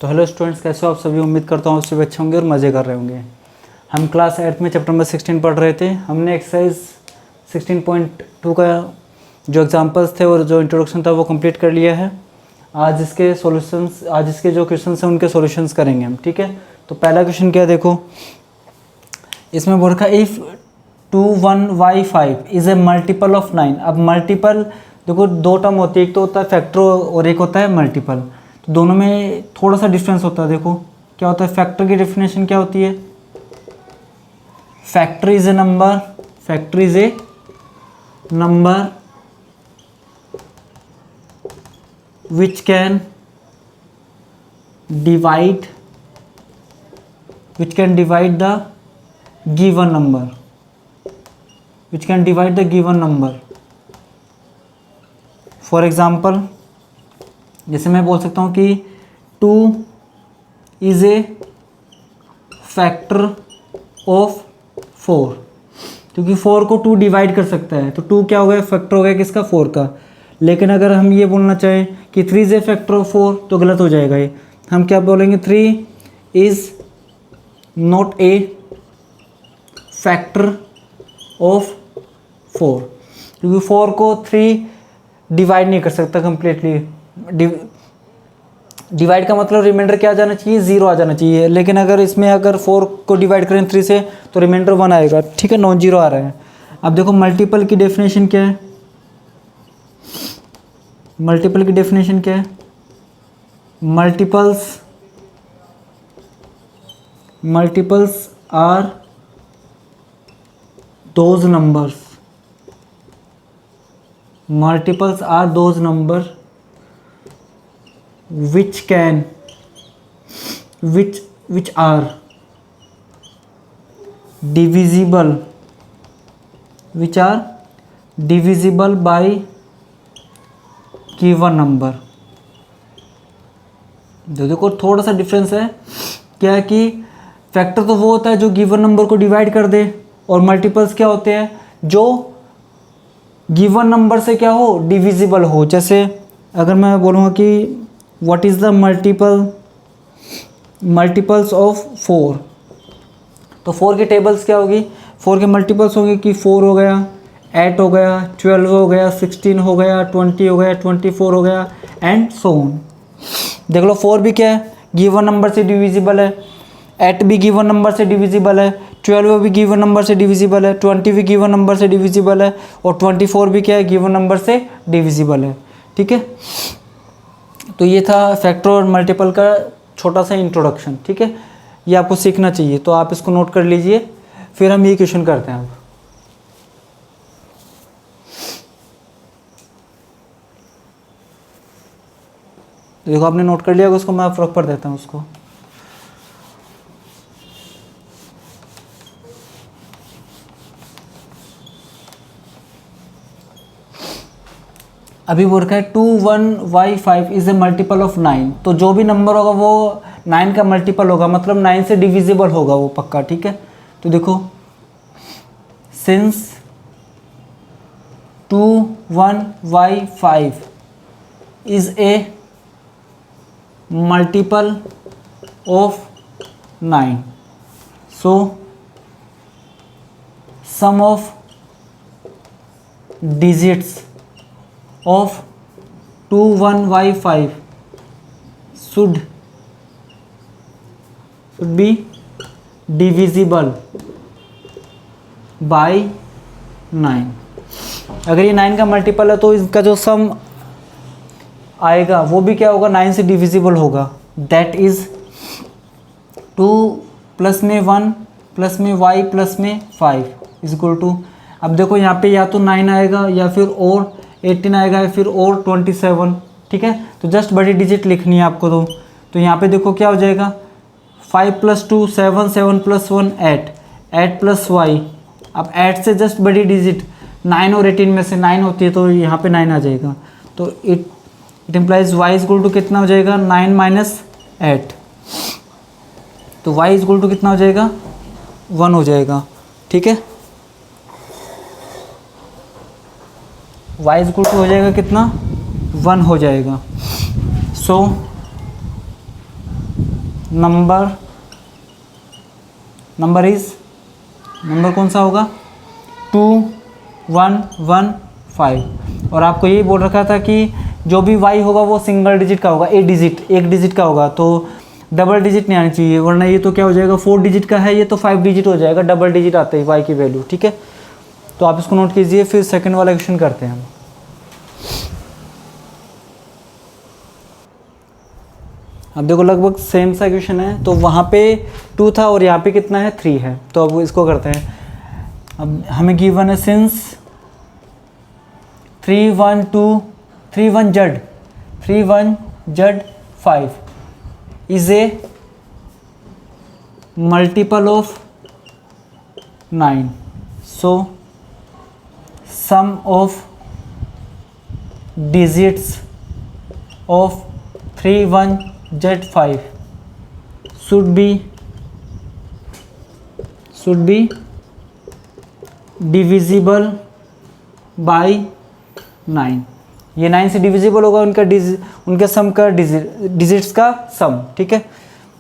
तो hello students, कैसे हो आप सभी। उम्मीद करता हूँ आप सभी अच्छे होंगे और मज़े कर रहे होंगे। हम क्लास 8 में चैप्टर नंबर 16 पढ़ रहे थे। हमने एक्सरसाइज 16.2 का जो एग्जांपल्स थे और जो इंट्रोडक्शन था वो कंप्लीट कर लिया है। आज इसके जो क्वेश्चंस हैं उनके सॉल्यूशंस करेंगे हम, ठीक है। तो पहला क्वेश्चन क्या है, देखो इसमें बोल रखा है if 21y5 is a multiple of 9। अब मल्टीपल देखो दो टर्म होती है, एक तो होता है फैक्टर और एक होता है मल्टीपल। तो दोनों में थोड़ा सा डिफरेंस होता है। देखो क्या होता है, फैक्टर की डेफिनेशन क्या होती है, factor is a number which can divide the given number, for example जैसे मैं बोल सकता हूँ कि 2 इज ए फैक्टर ऑफ 4, क्योंकि 4 को 2 डिवाइड कर सकता है। तो 2 क्या हो गया, फैक्टर हो गया किसका, 4 का। लेकिन अगर हम ये बोलना चाहें कि 3 इज ए फैक्टर ऑफ 4 तो गलत हो जाएगा ये। हम क्या बोलेंगे, 3 is not a factor of 4, क्योंकि 4 को 3 डिवाइड नहीं कर सकता कम्प्लीटली। डिवाइड का मतलब रिमाइंडर क्या आ जाना चाहिए, 0 आ जाना चाहिए। लेकिन अगर इसमें अगर 4 को डिवाइड करें 3 से तो रिमाइंडर 1 आएगा, ठीक है, नॉन जीरो आ रहा है। अब देखो मल्टीपल की डेफिनेशन क्या है, multiples are those numbers which are divisible by given number। देखो थोड़ा सा डिफरेंस है, क्या है कि फैक्टर तो वो होता है जो गिवन नंबर को डिवाइड कर दे, और मल्टीपल्स क्या होते हैं जो गिवन नंबर से क्या हो, डिविजिबल हो। जैसे अगर मैं बोलूँगा कि what is the multiples of 4, तो 4 की टेबल्स क्या होगी, 4 के मल्टीपल्स होंगे कि 4 हो गया, 8 हो गया, 12 हो गया, 16 हो गया, 20 हो गया, 24 हो गया, एंड सो ऑन। देख लो 4 भी क्या है, गिवन नंबर से डिविजिबल है, 8 भी गिवन नंबर से डिविजिबल है, 12 भी गिवन नंबर से डिविजिबल है, 20 भी गिवन नंबर से डिविजिबल है, और 24 भी क्या है, गिवन नंबर से डिविजिबल है, ठीक है। तो ये था फैक्टर और मल्टीपल का छोटा सा इंट्रोडक्शन, ठीक है। ये आपको सीखना चाहिए, तो आप इसको नोट कर लीजिए। फिर हम ये क्वेश्चन करते हैं। अब देखो आपने नोट कर लिया होगा उसको, मैं फर्क पर देता हूँ उसको। अभी बोल रखा है 21y5 is a multiple of 9। तो जो भी नंबर होगा वो 9 का मल्टीपल होगा, मतलब 9 से डिविजिबल होगा वो पक्का, ठीक है। तो देखो since 21y5 is a multiple of 9, so sum of digits of 21y5 should be divisible by 9। अगर ये 9 का मल्टीपल है तो इसका जो सम आएगा वो भी क्या होगा, 9 से डिविजिबल होगा। दैट इज 2 प्लस में 1 प्लस में y प्लस में 5 इज इक्वल टू, अब देखो यहाँ पे या तो 9 आएगा या फिर और 18 आएगा या फिर और 27, ठीक है। तो जस्ट बड़ी डिजिट लिखनी है आपको। तो यहाँ पे देखो क्या हो जाएगा, 5 + 2 7, 7 + 1 8, 8 + y। अब 8 से जस्ट बड़ी डिजिट 9 और 18 में से 9 होती है, तो यहाँ पे 9 आ जाएगा। तो it implies y is equal to कितना हो जाएगा, 9 - 8। तो y इज इक्वल टू कितना हो जाएगा, 1 हो जाएगा, ठीक है। y इज इक्वल टू हो जाएगा कितना, 1 हो जाएगा। सो नंबर कौन सा होगा 2115। और आपको यही बोल रखा था कि जो भी y होगा वो सिंगल डिजिट का होगा, एक डिजिट का होगा, तो डबल डिजिट नहीं आनी चाहिए, वरना ये तो क्या हो जाएगा 4 डिजिट का है, ये तो 5 डिजिट हो जाएगा, डबल डिजिट आते ही y की वैल्यू। ठीक है, तो आप इसको नोट कीजिए। फिर सेकंड वाला क्वेश्चन करते हैं हम। अब देखो लगभग सेम सा क्वेश्चन है, तो वहाँ पे 2 था और यहाँ पे कितना है 3 है। तो अब इसको करते हैं। अब हमें गिवन है since 31Z 5 is a multiple of 9, so sum of digits of 31Z5 should be divisible by 9। ये 9 से डिविजिबल होगा उनके सम का डिजिट्स का सम। ठीक है,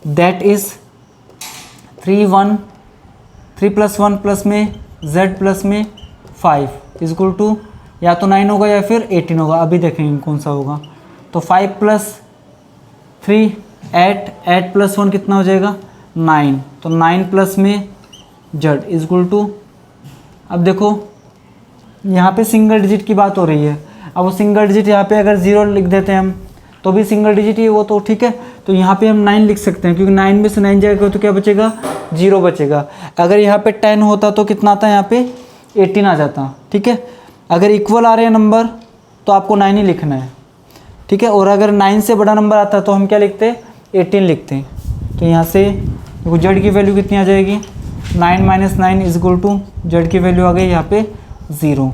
दैट इज 3 + 1 प्लस में z प्लस में 5 इक्वल टू या तो 9 होगा या फिर 18 होगा। अभी देखेंगे कौन सा होगा। तो 5 + 3 8 + 1 कितना हो जाएगा 9। तो 9 प्लस में z इक्वल टू, अब देखो यहाँ पे सिंगल डिजिट की बात हो रही है। अब वो सिंगल डिजिट यहाँ पे अगर 0 लिख देते हैं हम तो भी सिंगल डिजिट ही है वो, तो ठीक है। तो यहाँ पे हम 9 लिख सकते हैं, क्योंकि 9 में से 9 जाएगा तो क्या बचेगा 0 बचेगा। अगर यहाँ पे 10 होता तो कितना आता है यहाँ पे 18 आ जाता। ठीक है, अगर इक्वल आ रहे हैं नंबर तो आपको 9 ही लिखना है। ठीक है, और अगर 9 से बड़ा नंबर आता तो हम क्या लिखते हैं 18 लिखते हैं। तो यहाँ से देखो जेड की वैल्यू कितनी आ जाएगी 9 - 9 इक्वल टू जेड की वैल्यू आ गई यहाँ पे 0।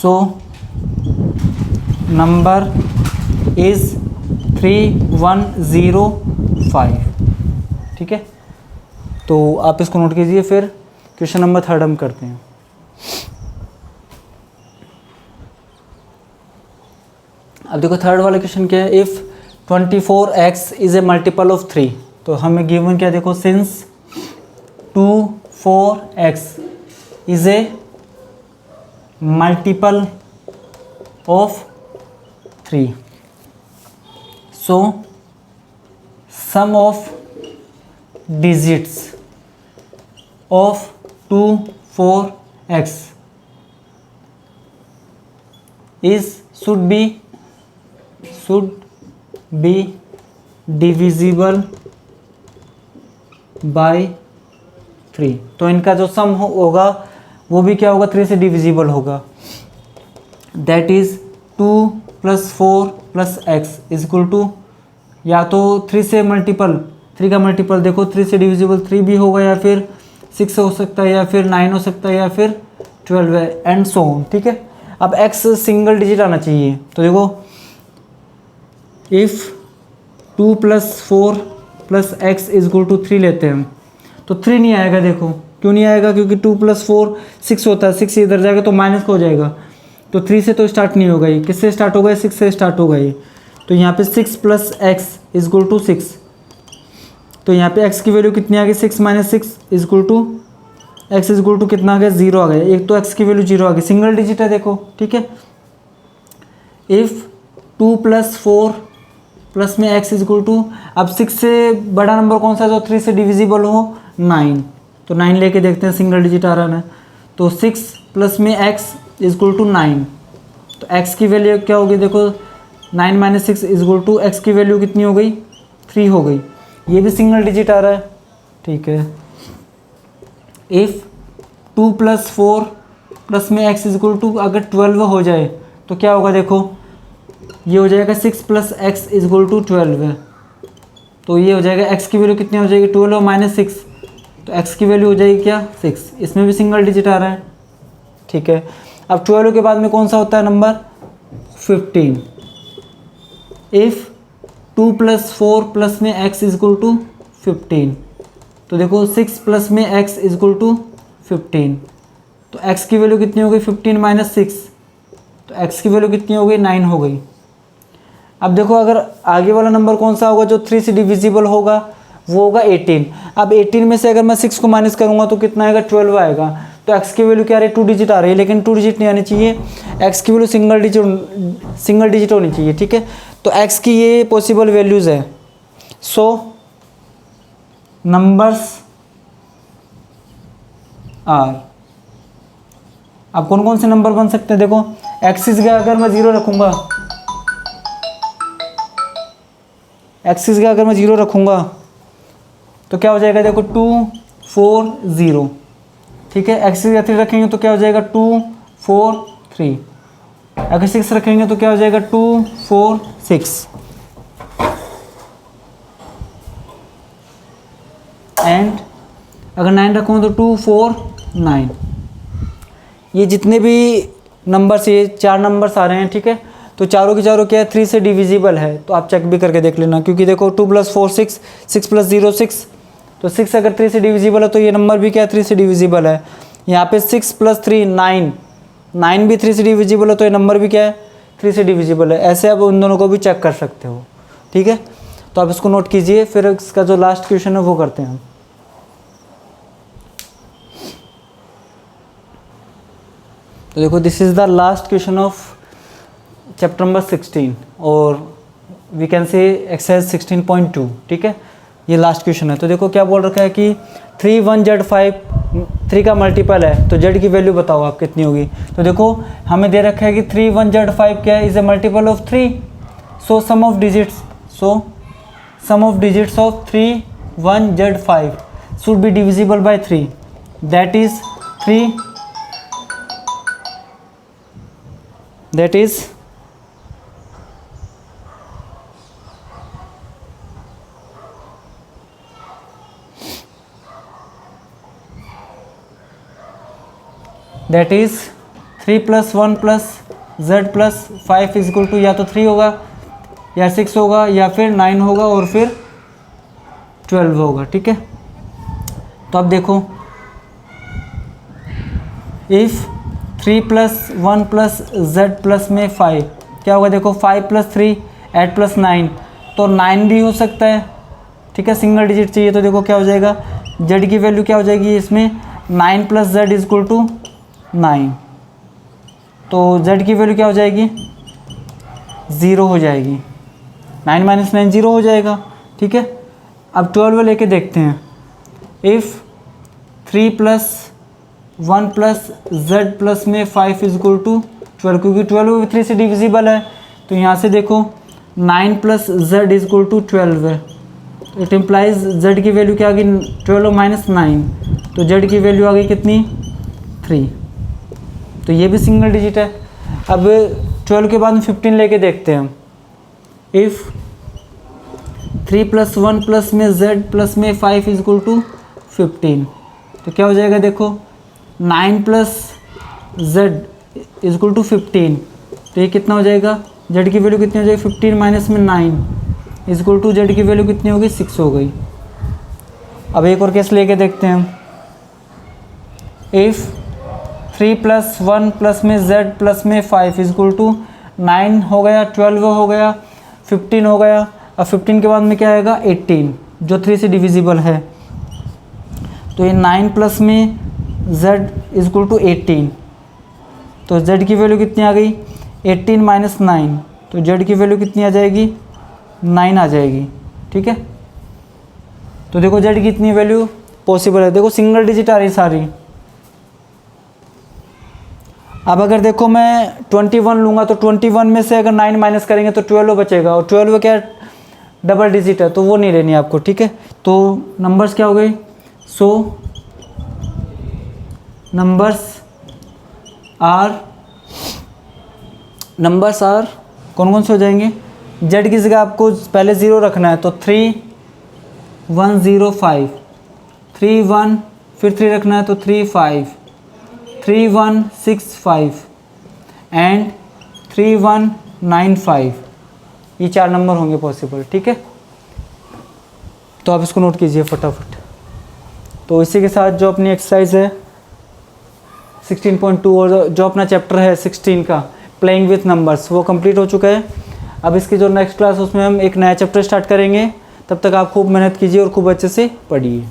So number is 3105। ठीक है, तो आप इसको नोट कीजिए। फिर क्वेश्चन नंबर 3 हम करते हैं। अब देखो थर्ड वाला क्वेश्चन क्या है, if 24x is a multiple of 3। तो हमें गिवन क्या देखो, since 24x is a multiple of 3, so sum of digits of 24x is should be divisible by 3। तो इनका जो सम होगा वो भी क्या होगा 3 से डिविजिबल होगा। That is 2 + 4 + x equal to, या तो 3 से मल्टीपल 3 का मल्टीपल देखो 3 से डिविजिबल 3 भी होगा, या फिर 6 हो सकता है, या फिर 9 हो सकता है, या फिर 12 है, एंड सो ऑन। ठीक है, अब x सिंगल डिजिट आना चाहिए। तो देखो इफ़ 2 + 4 + x इक्वल टू 3 लेते हैं तो 3 नहीं आएगा। देखो क्यों नहीं आएगा, क्योंकि 2 + 4 6 होता है, 6 इधर जाएगा तो माइनस का हो जाएगा। तो 3 से तो स्टार्ट नहीं होगा, ये किससे स्टार्ट होगा 6 से स्टार्ट होगा ये। तो यहाँ पे 6 + x इक्वल टू 6। तो यहाँ पे x की वैल्यू कितनी आ गई 6 - 6 equal to x equal to कितना आ गया 0 आ गया। एक तो x की वैल्यू 0 आ गई, सिंगल डिजिट है देखो। ठीक है, इफ़ 2 + 4 प्लस में x इक्वल टू, अब 6 से बड़ा नंबर कौन सा जो 3 से डिविजिबल हो 9। तो 9 लेके देखते हैं सिंगल डिजिट आ रहा है ना। तो 6 प्लस में x इक्वल टू 9। तो x की वैल्यू क्या होगी देखो 9 - 6 इक्वल टू x की वैल्यू कितनी हो गई 3 हो गई। ये भी सिंगल डिजिट आ रहा है। ठीक है, इफ़ 2 + 4 प्लस में x इक्वल टू अगर 12 हो जाए तो क्या होगा देखो, ये हो जाएगा 6 + x इक्वल टू 12 है। तो ये हो जाएगा x की वैल्यू कितनी हो जाएगी 12 - 6, तो x की वैल्यू हो जाएगी क्या 6। इसमें भी सिंगल डिजिट आ रहा है। ठीक है, अब 12 के बाद में कौन सा होता है नंबर 15। इफ़ 2 + 4 प्लस में x इक्वल टू 15। तो देखो 6 प्लस में x इक्वल टू 15। तो x की वैल्यू कितनी हो गई 15 - 6, तो x की वैल्यू कितनी हो गई 9 हो गई। अब देखो अगर आगे वाला नंबर कौन सा होगा जो 3 से डिविजिबल होगा, वो होगा 18। अब 18 में से अगर मैं 6 को माइनस करूँगा तो कितना आएगा, 12 आएगा। तो x की वैल्यू क्या आ रही है, 2 डिजिट आ रही है, लेकिन 2 डिजिट नहीं आनी चाहिए, x की वैल्यू सिंगल डिजिट होनी चाहिए, ठीक है। तो x की ये पॉसिबल वैल्यूज़ है। सो नंबर्स आर, अब कौन कौन से नंबर बन सकते हैं, देखो एक्सिस का अगर मैं 0 रखूँगा, एक्सिस का अगर मैं 0 रखूँगा तो क्या हो जाएगा, देखो 2 4 0, ठीक है। एक्सिस का 3 रखेंगे तो क्या हो जाएगा, 2 4 3। अगर 6 रखेंगे तो क्या हो जाएगा, 2 4 6। एंड अगर 9 रखूँगा तो 2 4 9। ये जितने भी नंबर्स, ये 4 नंबर्स आ रहे हैं, ठीक है। तो चारों के चारों क्या है, 3 से डिविजिबल है। तो आप चेक भी करके देख लेना, क्योंकि देखो 2 + 4 6, 6 + 0 6, तो 6 अगर 3 से डिविजिबल है तो ये नंबर भी क्या है, 3 से डिविजिबल है। यहाँ पे 6 + 3 9, 9 भी 3 से डिविजिबल है, तो ये नंबर भी क्या है, 3 से डिविजिबल है। ऐसे आप उन दोनों को भी चेक कर सकते हो, ठीक है। तो आप इसको नोट कीजिए, फिर इसका जो लास्ट क्वेश्चन है वो करते हैं। तो देखो this is the last question of chapter number 16 और वी कैन से एक्सरसाइज 16.2, ठीक है। ये लास्ट क्वेश्चन है। तो देखो क्या बोल रखा है कि 3 1 Z 5 3 का मल्टीपल है, तो Z की वैल्यू बताओ आप कितनी होगी। तो देखो हमें दे रखा है कि 3 1 Z 5 क्या है, is a multiple of 3। So sum of digits of 3 1 Z 5 should be divisible by 3, that is 3, that is that is 3 + 1 + Z + 5 is equal to या तो 3 होगा या 6 होगा या फिर 9 होगा और फिर 12 होगा, ठीक है। तो अब देखो इफ़ 3 + 1 + Z+ में 5 क्या होगा, देखो 5 + 3 8 + 9, तो 9 भी हो सकता है, ठीक है। सिंगल डिजिट चाहिए, तो देखो क्या हो जाएगा, Z की वैल्यू क्या हो जाएगी इसमें, 9 + Z = 9, तो Z की वैल्यू क्या हो जाएगी, 0 हो जाएगी। 9 - 9 0 हो जाएगा, ठीक है। अब 12 लेके देखते हैं। इफ़ 3 + 1 + Z+ में 5 इज इक्वल टू 12, क्योंकि 12 भी 3 से डिविजिबल है, तो यहाँ से देखो 9 + Z इज इक्वल टू 12 है। इट इम्प्लाइज Z की वैल्यू क्या आ गई, 12 - 9, तो Z की वैल्यू आ गई कितनी, 3। तो ये भी सिंगल डिजिट है। अब 12 के बाद में 15 लेके देखते हैं हम। इफ़ 3 + 1 + में Z+ में 5 इज इक्वल टू 15, तो क्या हो जाएगा, देखो 9 + Z इज इक्वल टू 15, तो ये कितना हो जाएगा, Z की वैल्यू कितनी हो जाएगी, 15 - में 9 इज इक्वल टू Z की वैल्यू कितनी हो गई, 6 हो गई। अब एक और केस लेके देखते हैं हम। इफ़ 3 + 1 + में Z+ में 5 इज इक्वल टू 9 हो गया, 12 हो गया, 15 हो गया। अब 15 के बाद में क्या आएगा, 18, जो 3 से डिविजिबल है। तो ये 9 + में Z इज इक्वल टू 18, तो Z की वैल्यू कितनी आ गई, 18 - 9, तो Z की वैल्यू कितनी आ जाएगी, 9 आ जाएगी, ठीक है। तो देखो Z की इतनी वैल्यू पॉसिबल है, देखो सिंगल डिजिट आ रही सारी। अब अगर देखो मैं 21 लूँगा तो 21 में से अगर 9 माइनस करेंगे तो 12 बचेगा, और 12 क्या डबल डिजिट है, तो वो नहीं लेनी आपको, ठीक है। तो नंबर्स क्या हो गए, सो नंबर्स आर कौन कौन से हो जाएंगे, Z की जगह आपको पहले 0 रखना है, तो 3 1 0 5, 3 1 फिर 3 रखना है, तो 3 5, 3 1 6 5 एंड 3 1 9 5, ये 4 नंबर होंगे पॉसिबल, ठीक है। तो आप इसको नोट कीजिए फटाफट। तो इसी के साथ जो अपनी एक्सरसाइज है 16.2 और जो अपना चैप्टर है 16 का प्लेइंग विथ नंबर्स, वो कंप्लीट हो चुका है। अब इसकी जो नेक्स्ट क्लास उसमें हम एक नया चैप्टर स्टार्ट करेंगे। तब तक आप खूब मेहनत कीजिए और खूब अच्छे से पढ़िए।